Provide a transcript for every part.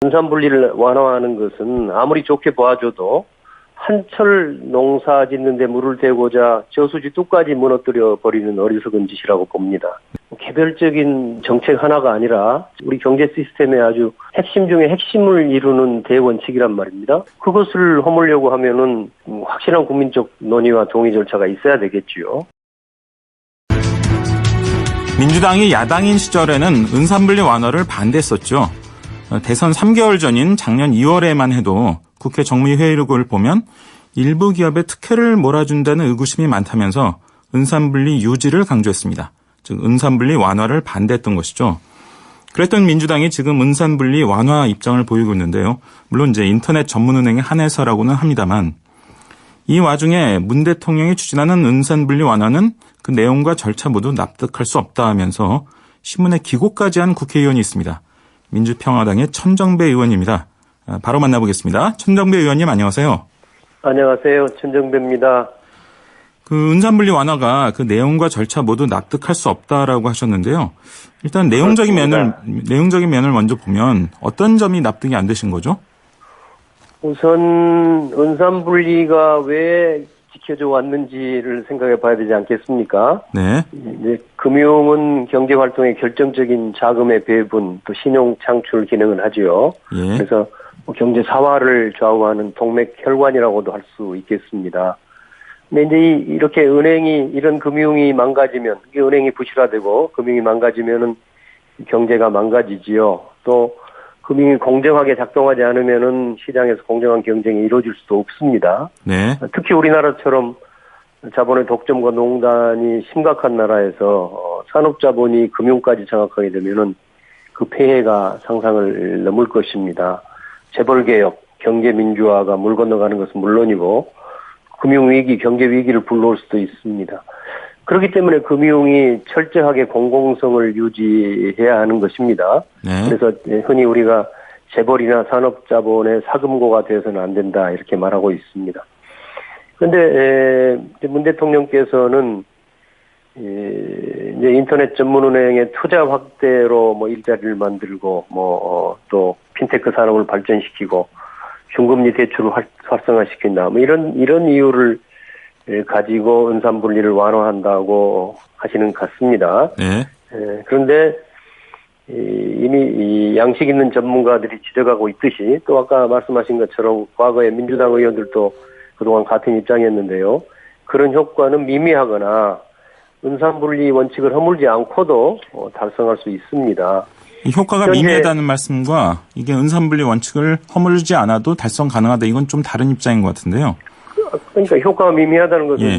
은산분리를 완화하는 것은 아무리 좋게 봐줘도 한철 농사 짓는데 물을 대고자 저수지 뚝까지 무너뜨려 버리는 어리석은 짓이라고 봅니다. 개별적인 정책 하나가 아니라 우리 경제 시스템의 아주 핵심 중에 핵심을 이루는 대원칙이란 말입니다. 그것을 허물려고 하면은 확실한 국민적 논의와 동의 절차가 있어야 되겠지요. 민주당이 야당인 시절에는 은산분리 완화를 반대했었죠. 대선 3개월 전인 작년 2월에만 해도 국회 정무회의록을 보면 일부 기업에 특혜를 몰아준다는 의구심이 많다면서 은산분리 유지를 강조했습니다. 즉 은산분리 완화를 반대했던 것이죠. 그랬던 민주당이 지금 은산분리 완화 입장을 보이고 있는데요. 물론 이제 인터넷 전문은행에 한해서라고는 합니다만 이 와중에 문 대통령이 추진하는 은산분리 완화는 그 내용과 절차 모두 납득할 수 없다 하면서 신문에 기고까지 한 국회의원이 있습니다. 민주평화당의 천정배 의원입니다. 바로 만나보겠습니다. 천정배 의원님 안녕하세요. 안녕하세요. 천정배입니다. 그 은산분리 완화가 그 내용과 절차 모두 납득할 수 없다라고 하셨는데요. 일단 내용적인 면을 먼저 보면 어떤 점이 납득이 안 되신 거죠? 우선 은산분리가 왜 지켜져 왔는지를 생각해 봐야 되지 않겠습니까? 네. 이제 금융은 경제 활동의 결정적인 자금의 배분, 또 신용 창출 기능을 하지요. 예. 그래서 경제 사활을 좌우하는 동맥혈관이라고도 할 수 있겠습니다. 근데 이제 이렇게 은행이 이런 금융이 망가지면 이게 은행이 부실화되고 금융이 망가지면은 경제가 망가지지요. 또 금융이 공정하게 작동하지 않으면은 시장에서 공정한 경쟁이 이루어질 수도 없습니다. 네. 특히 우리나라처럼 자본의 독점과 농단이 심각한 나라에서 산업자본이 금융까지 장악하게 되면은 그 폐해가 상상을 넘을 것입니다. 재벌개혁, 경제민주화가 물 건너가는 것은 물론이고 금융위기, 경제위기를 불러올 수도 있습니다. 그렇기 때문에 금융이 철저하게 공공성을 유지해야 하는 것입니다. 네. 그래서 흔히 우리가 재벌이나 산업자본의 사금고가 되어서는 안 된다 이렇게 말하고 있습니다. 그런데 문 대통령께서는 이제 인터넷 전문은행의 투자 확대로 뭐 일자리를 만들고 또 핀테크 산업을 발전시키고 중금리 대출을 활성화시킨다. 뭐 이런 이유를 가지고 은산분리를 완화한다고 하시는 것 같습니다. 네. 그런데 이미 이 양식 있는 전문가들이 지적하고 있듯이 또 아까 말씀하신 것처럼 과거에 민주당 의원들도 그동안 같은 입장이었는데요. 그런 효과는 미미하거나 은산분리 원칙을 허물지 않고도 달성할 수 있습니다. 이 효과가 미미하다는 말씀과 이게 은산분리 원칙을 허물지 않아도 달성 가능하다. 이건 좀 다른 입장인 것 같은데요. 그러니까 효과가 미미하다는 것은 예.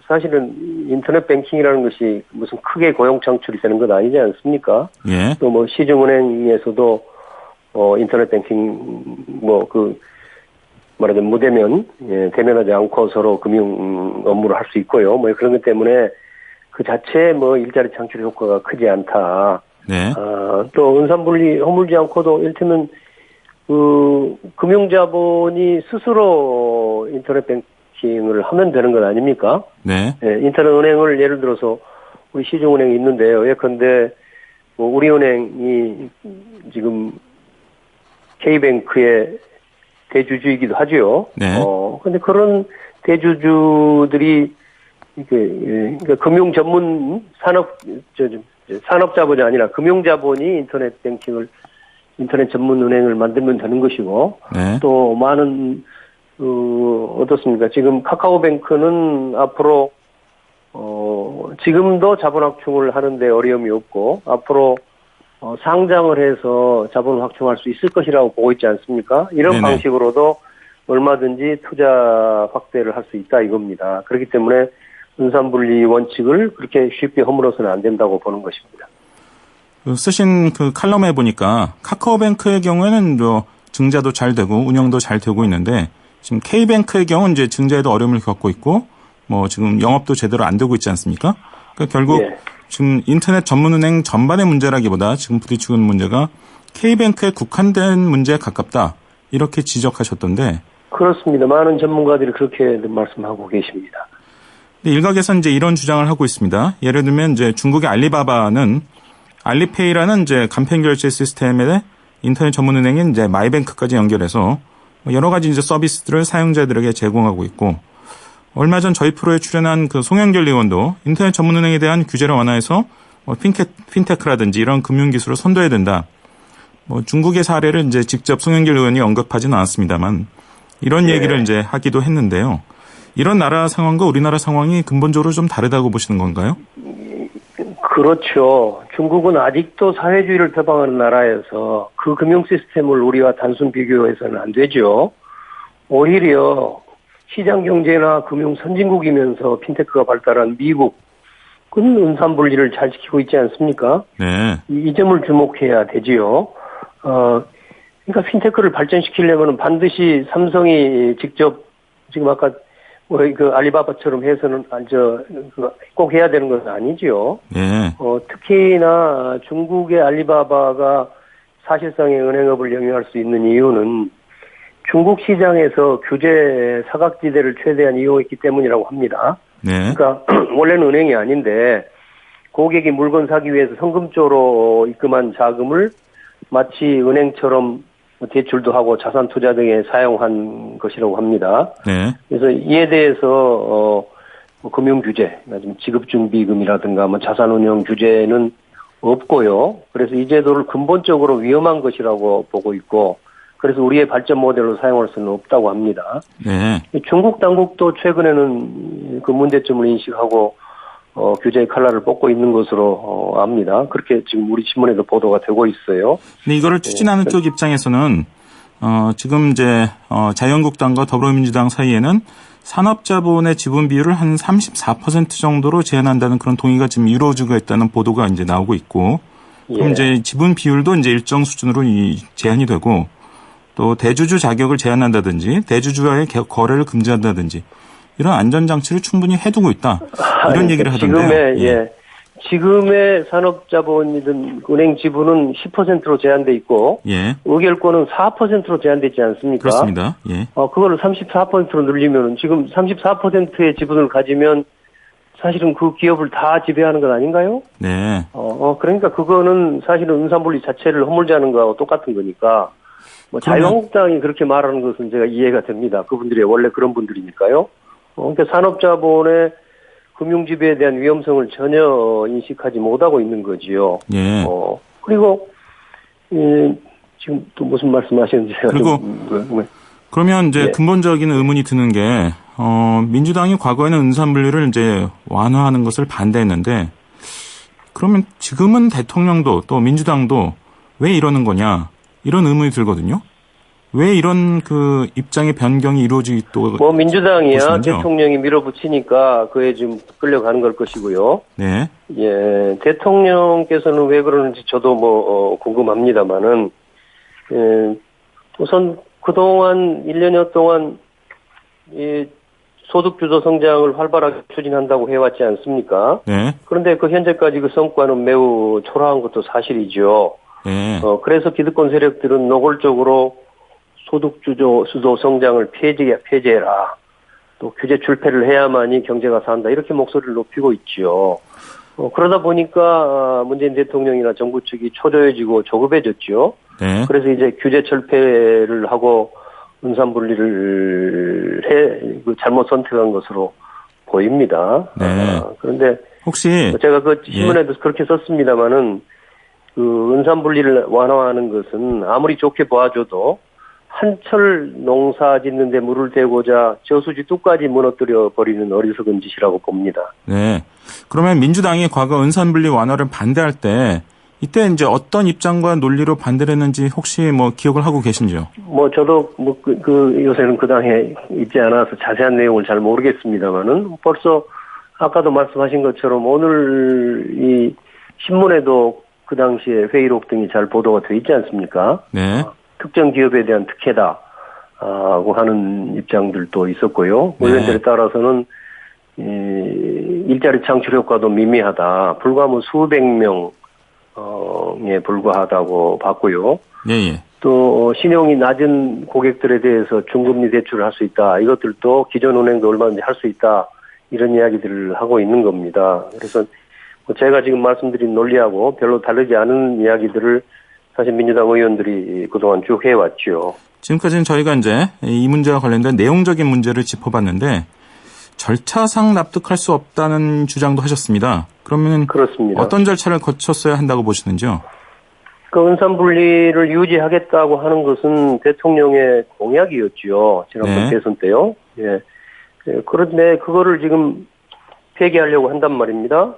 사실은 인터넷 뱅킹이라는 것이 무슨 크게 고용 창출이 되는 것 아니지 않습니까? 예. 또 뭐 시중은행에서도 인터넷 뱅킹 말하자면 무대면 대면하지 않고 서로 금융 업무를 할 수 있고요. 뭐 그런 것 때문에 그 자체에 일자리 창출 효과가 크지 않다. 네. 또 은산분리 허물지 않고도 이를테면 금융자본이 스스로 인터넷 뱅킹을 하면 되는 것 아닙니까? 네. 인터넷 은행을 예를 들어서 우리 시중은행이 있는데요. 예컨대 우리은행이 지금 K뱅크의 대주주이기도 하죠. 네. 근데 그런 대주주들이 그러니까 금융 전문 산업자본이 아니라 금융자본이 인터넷 전문 은행을 만들면 되는 것이고, 네. 또 많은, 어떻습니까? 지금 카카오뱅크는 앞으로, 지금도 자본 확충을 하는데 어려움이 없고, 앞으로, 상장을 해서 자본을 확충할 수 있을 것이라고 보고 있지 않습니까? 이런 네네. 방식으로도 얼마든지 투자 확대를 할 수 있다 이겁니다. 그렇기 때문에 은산분리 원칙을 그렇게 쉽게 허물어서는 안 된다고 보는 것입니다. 쓰신 그 칼럼에 보니까 카카오뱅크의 경우에는 증자도 잘 되고 운영도 잘 되고 있는데 지금 K뱅크의 경우는 이제 증자에도 어려움을 겪고 있고 지금 영업도 제대로 안 되고 있지 않습니까? 그러니까 결국 지금 인터넷 전문은행 전반의 문제라기보다 지금 부딪히고 있는 문제가 K뱅크에 국한된 문제에 가깝다 이렇게 지적하셨던데. 그렇습니다. 많은 전문가들이 그렇게 말씀하고 계십니다. 일각에서는 이제 이런 주장을 하고 있습니다. 예를 들면 이제 중국의 알리바바는 알리페이라는 이제 간편 결제 시스템에 인터넷 전문은행인 이제 마이뱅크까지 연결해서 여러 가지 이제 서비스들을 사용자들에게 제공하고 있고, 얼마 전 저희 프로에 출연한 그 송영길 의원도 인터넷 전문은행에 대한 규제를 완화해서 핀테크라든지 이런 금융기술을 선도해야 된다. 중국의 사례를 이제 직접 송영길 의원이 언급하지는 않았습니다만 이런 네. 얘기를 이제 하기도 했는데요. 이런 나라 상황과 우리나라 상황이 근본적으로 좀 다르다고 보시는 건가요? 그렇죠. 중국은 아직도 사회주의를 표방하는 나라에서 그 금융 시스템을 우리와 단순 비교해서는 안 되죠. 오히려 시장 경제나 금융 선진국이면서 핀테크가 발달한 미국은 은산분리를 잘 지키고 있지 않습니까? 네. 이 점을 주목해야 되지요. 그러니까 핀테크를 발전시키려면 반드시 삼성이 직접 지금 아까 그 알리바바처럼 해서는 꼭 해야 되는 것은 아니지요. 네. 특히나 중국의 알리바바가 사실상의 은행업을 영위할 수 있는 이유는 중국 시장에서 규제 사각지대를 최대한 이용했기 때문이라고 합니다. 네. 그러니까 원래는 은행이 아닌데 고객이 물건 사기 위해서 성금조로 입금한 자금을 마치 은행처럼 대출도 하고 자산 투자 등에 사용한 것이라고 합니다. 네. 그래서 이에 대해서 금융 규제, 지급준비금이라든가 자산운용 규제는 없고요. 그래서 이 제도를 근본적으로 위험한 것이라고 보고 있고, 그래서 우리의 발전 모델로 사용할 수는 없다고 합니다. 네. 중국 당국도 최근에는 그 문제점을 인식하고 규제의 칼날을 뽑고 있는 것으로 압니다. 그렇게 지금 우리 신문에도 보도가 되고 있어요. 근데 이거를 추진하는 쪽 입장에서는 지금 이제 자유한국당과 더불어민주당 사이에는 산업자본의 지분 비율을 한 34% 정도로 제한한다는 그런 동의가 지금 이루어지고 있다는 보도가 이제 나오고 있고, 그럼 이제 지분 비율도 이제 일정 수준으로 제한이 되고, 또 대주주 자격을 제한한다든지 대주주와의 거래를 금지한다든지 이런 안전장치를 충분히 해두고 있다. 이런 얘기를 하던데요. 지금의 산업자본이든 은행 지분은 10%로 제한돼 있고, 예. 의결권은 4%로 제한돼 있지 않습니까? 그렇습니다. 예. 그거를 34%로 늘리면 지금 34%의 지분을 가지면 사실은 그 기업을 다 지배하는 것 아닌가요? 네. 그러니까 그거는 사실은 은산분리 자체를 허물자는 거하고 똑같은 거니까, 자유한국당이 그렇게 말하는 것은 제가 이해가 됩니다. 그분들이 원래 그런 분들이니까요. 그러니까 산업자본의 금융지배에 대한 위험성을 전혀 인식하지 못하고 있는 거지요. 예. 그리고, 지금 또 무슨 말씀하셨는지 제가 그리고 그러면 이제 근본적인 의문이 드는 게, 민주당이 과거에는 은산분리를 이제 완화하는 것을 반대했는데, 그러면 지금은 대통령도 또 민주당도 왜 이러는 거냐, 이런 의문이 들거든요. 왜 이런 그 입장의 변경이 이루어지기 또 민주당이야 보시는지요? 대통령이 밀어붙이니까 그에 좀 끌려가는 걸 것이고요. 네. 예, 대통령께서는 왜 그러는지 저도 궁금합니다만은, 우선 그동안 1년여 동안 이 소득주도 성장을 활발하게 추진한다고 해왔지 않습니까? 네. 그런데 그 현재까지 그 성과는 매우 초라한 것도 사실이죠. 네. 그래서 기득권 세력들은 노골적으로 소득주도 성장을 폐지해라. 또 규제 출폐를 해야만이 경제가 산다. 이렇게 목소리를 높이고 있죠. 그러다 보니까 문재인 대통령이나 정부 측이 초조해지고 조급해졌죠. 네. 그래서 이제 규제 철폐를 하고 은산분리를 잘못 선택한 것으로 보입니다. 네. 그런데 혹시 제가 그 신문에도 그렇게 썼습니다마는 그 은산분리를 완화하는 것은 아무리 좋게 봐줘도 한철 농사 짓는데 물을 대고자 저수지 뚝까지 무너뜨려 버리는 어리석은 짓이라고 봅니다. 네. 그러면 민주당이 과거 은산분리 완화를 반대할 때 이때 이제 어떤 입장과 논리로 반대를 했는지 혹시 기억을 하고 계신지요? 저도 요새는 그 당에 있지 않아서 자세한 내용을 잘 모르겠습니다만은 벌써 아까도 말씀하신 것처럼 오늘 이 신문에도 그 당시에 회의록 등이 잘 보도가 돼 있지 않습니까? 네. 특정 기업에 대한 특혜다고 하는 입장들도 있었고요. 네. 의원들에 따라서는 일자리 창출 효과도 미미하다. 불과 수백 명에 불과하다고 봤고요. 네. 또 신용이 낮은 고객들에 대해서 중금리 대출을 할 수 있다. 이것들도 기존 은행도 얼마든지 할 수 있다. 이런 이야기들을 하고 있는 겁니다. 그래서 제가 지금 말씀드린 논리하고 별로 다르지 않은 이야기들을 사실 민주당 의원들이 그동안 쭉 해왔죠. 지금까지는 저희가 이제 이 문제와 관련된 내용적인 문제를 짚어봤는데 절차상 납득할 수 없다는 주장도 하셨습니다. 그러면 그렇습니다. 어떤 절차를 거쳤어야 한다고 보시는지요? 그 은산분리를 유지하겠다고 하는 것은 대통령의 공약이었죠. 지난번 대선 때요. 예. 그런데 그거를 지금 폐기하려고 한단 말입니다.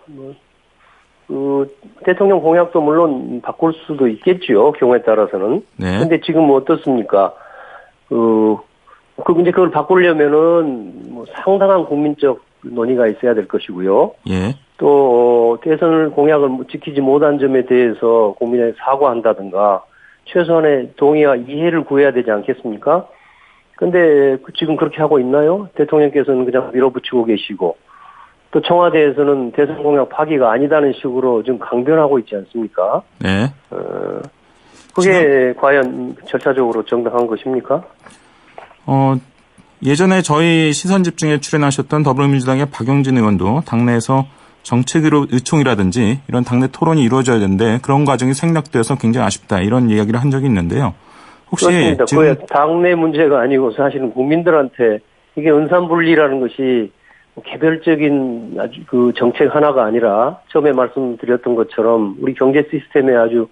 대통령 공약도 물론 바꿀 수도 있겠죠. 경우에 따라서는. 네. 근데 지금 어떻습니까? 이제 그걸 바꾸려면은 뭐 상당한 국민적 논의가 있어야 될 것이고요. 예. 또 대선 공약을 지키지 못한 점에 대해서 국민에게 사과한다든가 최소한의 동의와 이해를 구해야 되지 않겠습니까? 근데 지금 그렇게 하고 있나요? 대통령께서는 그냥 밀어붙이고 계시고 또 청와대에서는 대선 공약 파기가 아니다는 식으로 지금 강변하고 있지 않습니까? 네. 그게 과연 절차적으로 정당한 것입니까? 예전에 저희 시선집중에 출연하셨던 더불어민주당의 박용진 의원도 당내에서 정책 의총이라든지 이런 당내 토론이 이루어져야 되는데 그런 과정이 생략돼서 굉장히 아쉽다 이런 이야기를 한 적이 있는데요. 혹시 그렇습니다. 지금 그게 당내 문제가 아니고 사실은 국민들한테 이게 은산분리라는 것이 개별적인 아주 그 정책 하나가 아니라 처음에 말씀드렸던 것처럼 우리 경제 시스템의 아주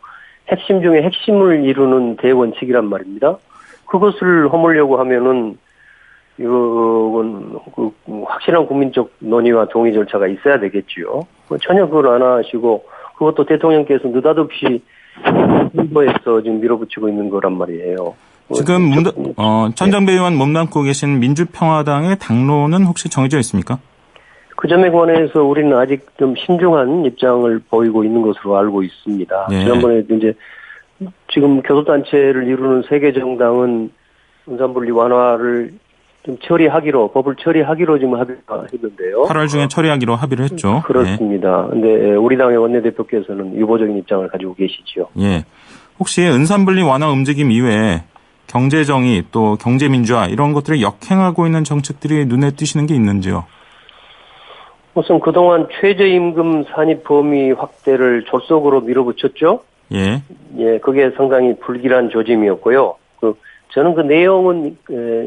핵심 중에 핵심을 이루는 대원칙이란 말입니다. 그것을 허물려고 하면은 이건 확실한 국민적 논의와 동의 절차가 있어야 되겠지요. 전혀 그걸 안 하시고 그것도 대통령께서 느닷없이 홍보에서 지금 밀어붙이고 있는 거란 말이에요. 지금 천정배 의원 몸담고 계신 민주평화당의 당론은 혹시 정해져 있습니까? 그 점에 관해서 우리는 아직 좀 신중한 입장을 보이고 있는 것으로 알고 있습니다. 네. 지난번에 이제 지금 교섭단체를 이루는 세계정당은 은산분리 완화를 좀 법을 처리하기로 지금 합의가 했는데요. 8월 중에 처리하기로 합의를 했죠. 그렇습니다. 근데 우리 당의 원내대표께서는 유보적인 입장을 가지고 계시죠. 예. 혹시 은산분리 완화 움직임 이외에 경제정의 또 경제민주화 이런 것들을 역행하고 있는 정책들이 눈에 띄시는 게 있는지요? 우선 그동안 최저임금 산입 범위 확대를 졸속으로 밀어붙였죠. 예. 예, 그게 상당히 불길한 조짐이었고요. 저는 그 내용은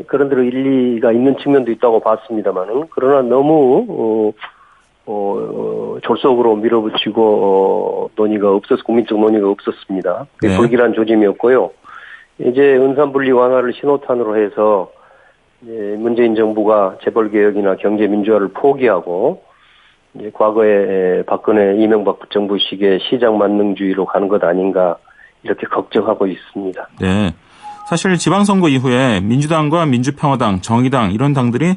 그런대로 일리가 있는 측면도 있다고 봤습니다만은 그러나 너무 졸속으로 밀어붙이고 국민적 논의가 없었습니다. 그게 네. 불길한 조짐이었고요. 이제 은산분리 완화를 신호탄으로 해서 문재인 정부가 재벌개혁이나 경제민주화를 포기하고 이제 과거에 박근혜 이명박 정부식의 시장 만능주의로 가는 것 아닌가 이렇게 걱정하고 있습니다. 네. 사실 지방선거 이후에 민주당과 민주평화당, 정의당 이런 당들이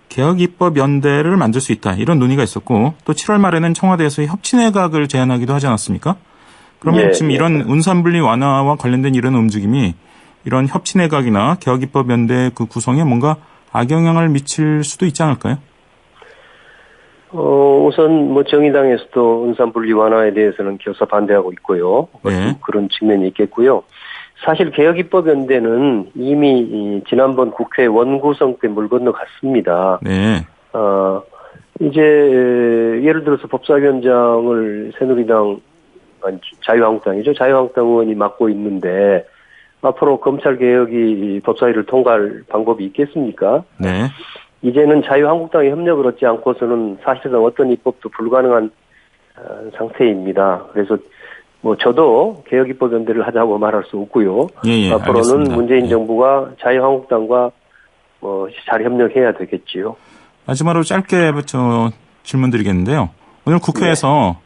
개혁입법 연대를 만들 수 있다 이런 논의가 있었고 또 7월 말에는 청와대에서 협치내각을 제안하기도 하지 않았습니까? 그러면 지금 이런 은산분리 완화와 관련된 이런 움직임이 이런 협치내각이나 개혁입법 연대 그 구성에 뭔가 악영향을 미칠 수도 있지 않을까요? 우선 정의당에서도 은산분리 완화에 대해서는 결사 반대하고 있고요. 네. 그런 측면이 있겠고요. 사실 개혁입법연대는 이미 지난번 국회 원구성 때 물 건너갔습니다. 네. 이제 예를 들어서 법사위원장을 새누리당, 자유한국당이죠. 자유한국당 의원이 맡고 있는데 앞으로 검찰개혁이 법사위를 통과할 방법이 있겠습니까? 네. 이제는 자유한국당이 협력을 얻지 않고서는 사실상 어떤 입법도 불가능한 상태입니다. 그래서 저도 개혁입법 연대를 하자고 말할 수 없고요. 예, 앞으로는 알겠습니다. 문재인 정부가 자유한국당과 잘 협력해야 되겠지요. 마지막으로 짧게 질문드리겠는데요. 오늘 국회에서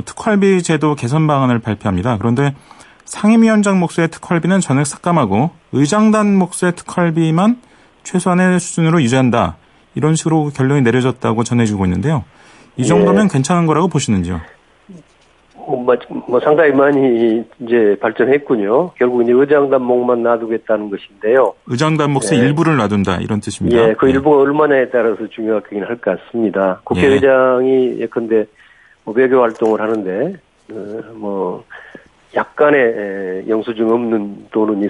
특활비 제도 개선 방안을 발표합니다. 그런데 상임위원장 몫의 특활비는 전액 삭감하고 의장단 몫의 특활비만 최소한의 수준으로 유지한다. 이런 식으로 결론이 내려졌다고 전해지고 있는데요. 이 정도면 괜찮은 거라고 보시는지요? 상당히 많이 이제 발전했군요. 결국 이제 의장단 몫만 놔두겠다는 것인데요. 의장단 몫의 일부를 놔둔다 이런 뜻입니다. 예, 그 일부가 얼마나에 따라서 중요하긴 할 것 같습니다. 국회의장이 예컨대 외교 활동을 하는데 약간의 영수증 없는 돈은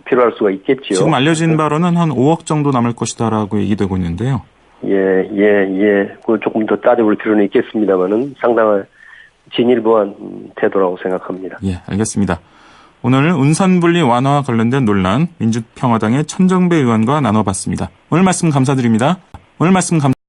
필요할 수가 있겠죠. 지금 알려진 바로는 한 5억 정도 남을 것이다라고 얘기되고 있는데요. 그걸 조금 더 따져볼 필요는 있겠습니다만은 상당한 진일보한 태도라고 생각합니다. 예, 알겠습니다. 오늘 운산분리 완화와 관련된 논란 민주평화당의 천정배 의원과 나눠봤습니다. 오늘 말씀 감사드립니다.